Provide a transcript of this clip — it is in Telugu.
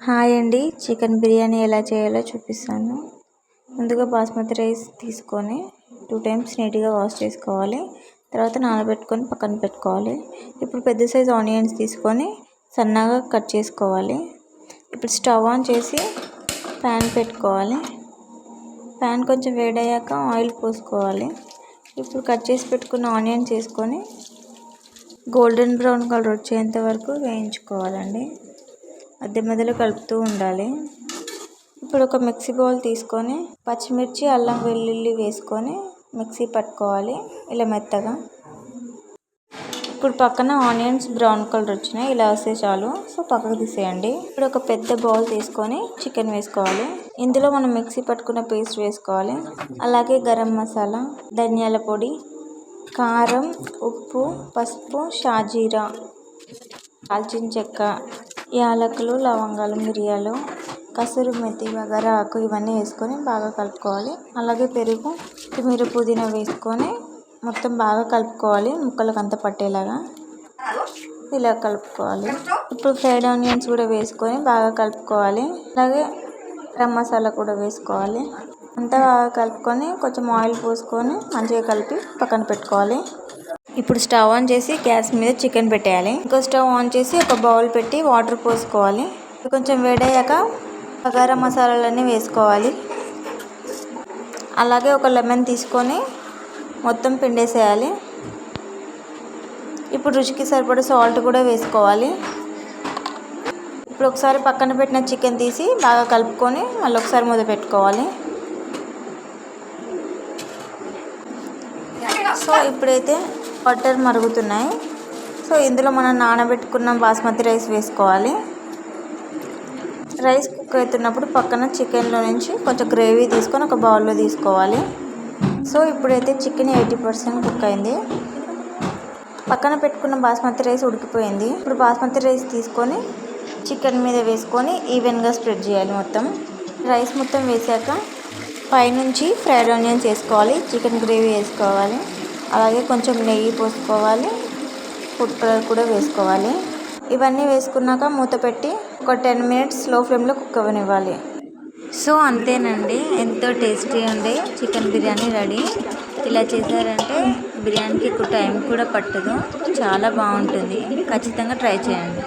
హాయ్ అండి, చికెన్ బిర్యానీ ఎలా చేయాలో చూపిస్తాను. ముందుగా బాస్మతి రైస్ తీసుకొని 2 టైమ్స్ నీట్గా వాష్ చేసుకోవాలి. తర్వాత నానబెట్టుకొని పక్కన పెట్టుకోవాలి. ఇప్పుడు పెద్ద సైజ్ ఆనియన్స్ తీసుకొని సన్నగా కట్ చేసుకోవాలి. ఇప్పుడు స్టవ్ ఆన్ చేసి ప్యాన్ పెట్టుకోవాలి. ప్యాన్ కొంచెం వేడయ్యాక ఆయిల్ పోసుకోవాలి. ఇప్పుడు కట్ చేసి పెట్టుకున్న ఆనియన్స్ వేసుకొని గోల్డెన్ బ్రౌన్ కలర్ వచ్చేంత వరకు వేయించుకోవాలండి. మధ్య మధ్యలో కలుపుతూ ఉండాలి. ఇప్పుడు ఒక మిక్సీ బౌల్ తీసుకొని పచ్చిమిర్చి, అల్లం వెల్లుల్లి వేసుకొని మిక్సీ పట్టుకోవాలి ఇలా మెత్తగా. ఇప్పుడు పక్కన ఆనియన్స్ బ్రౌన్ కలర్ వచ్చినాయి, ఇలా వస్తే చాలు. సో పక్కకు తీసేయండి. ఇప్పుడు ఒక పెద్ద బౌల్ తీసుకొని చికెన్ వేసుకోవాలి. ఇందులో మనం మిక్సీ పట్టుకున్న పేస్ట్ వేసుకోవాలి. అలాగే గరం మసాలా, ధనియాల పొడి, కారం, ఉప్పు, పసుపు, షాజీరా, దాల్చిన చెక్క, యాలకులు, లవంగాలు, మిరియాలు, కసూరి మెతి, బగారా ఆకు ఇవన్నీ వేసుకొని బాగా కలుపుకోవాలి. అలాగే పెరుగు, కొత్తిమీర, పుదీనా వేసుకొని మొత్తం బాగా కలుపుకోవాలి. ముక్కలకు అంతా పట్టేలాగా ఇలా కలుపుకోవాలి. ఇప్పుడు ఫ్రైడ్ ఆనియన్స్ కూడా వేసుకొని బాగా కలుపుకోవాలి. అలాగే గరం మసాలా కూడా వేసుకోవాలి. అంతా బాగా కలుపుకొని కొంచెం ఆయిల్ పోసుకొని మంచిగా కలిపి పక్కన పెట్టుకోవాలి. ఇప్పుడు స్టవ్ ఆన్ చేసి గ్యాస్ మీద చికెన్ పెట్టేయాలి. ఇంకో స్టవ్ ఆన్ చేసి ఒక బౌల్ పెట్టి వాటర్ పోసుకోవాలి. కొంచెం వేడయ్యాక బగారా మసాలాలన్నీ వేసుకోవాలి. అలాగే ఒక లెమన్ తీసుకొని మొత్తం పిండేసేయాలి. ఇప్పుడు రుచికి సరిపడా సాల్ట్ కూడా వేసుకోవాలి. ఇప్పుడు ఒకసారి పక్కన పెట్టిన చికెన్ తీసి బాగా కలుపుకొని మళ్ళీ ఒకసారి మూత పెట్టుకోవాలి. సో ఇప్పుడైతే వాటర్ మరుగుతున్నాయి. సో ఇందులో మనం నానబెట్టుకున్న బాస్మతి రైస్ వేసుకోవాలి. రైస్ కుక్ అవుతున్నప్పుడు పక్కన చికెన్లో నుంచి కొంచెం గ్రేవీ తీసుకొని ఒక బౌల్లో తీసుకోవాలి. సో ఇప్పుడైతే చికెన్ 80% కుక్ అయింది. పక్కన పెట్టుకున్న బాస్మతి రైస్ ఉడికిపోయింది. ఇప్పుడు బాస్మతి రైస్ తీసుకొని చికెన్ మీద వేసుకొని ఈవెన్గా స్ప్రెడ్ చేయాలి. మొత్తం రైస్ మొత్తం వేసాక పైనుంచి ఫ్రైడ్ ఆనియన్స్ వేసుకోవాలి. చికెన్ గ్రేవీ వేసుకోవాలి. అలాగే కొంచెం నెయ్యి పోసుకోవాలి. ఫుడ్ కలర్ కూడా వేసుకోవాలి. ఇవన్నీ వేసుకున్నాక మూత పెట్టి ఒక 10 మినిట్స్ స్లో ఫ్లేమ్లో కుక్ అవ్వనివ్వాలి. సో అంతేనండి, ఎంతో టేస్టీ ఉండే చికెన్ బిర్యానీ రెడీ. ఇలా చేశారంటే బిర్యానీకి ఎక్కువ టైం కూడా పట్టదు, చాలా బాగుంటుంది. ఖచ్చితంగా ట్రై చేయండి.